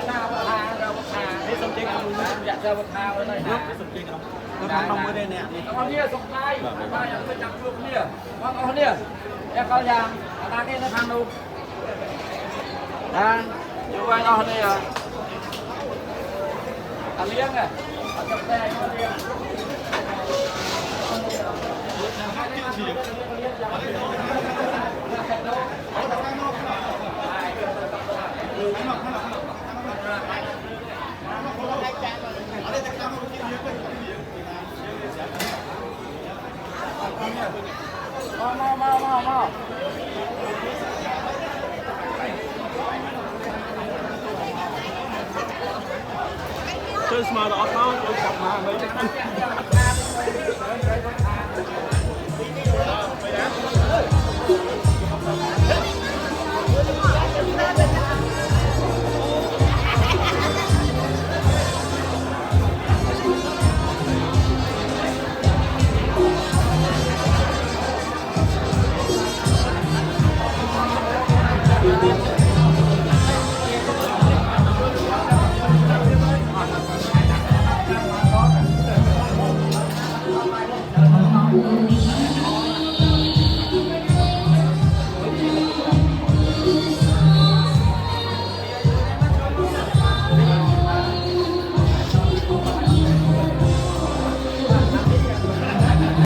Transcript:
หน้าราคาเราราคาที่สมจริงอยากจะราคาไว้หน่อยนะสมจริงเราแล้วทำมือได้เนี่ยเอาเนี่ยส่งไปมาอย่างไปจับลูกเนี่ยว่าเอาเนี่ยแล้วก็ยางตาเก้ในทางลูกนะอยู่ไว้นอนเนี่ยอันเลี้ยงไงจับได้ก็เลี้ยงมา Dus maar de afhaal, ik pak maar een beetje.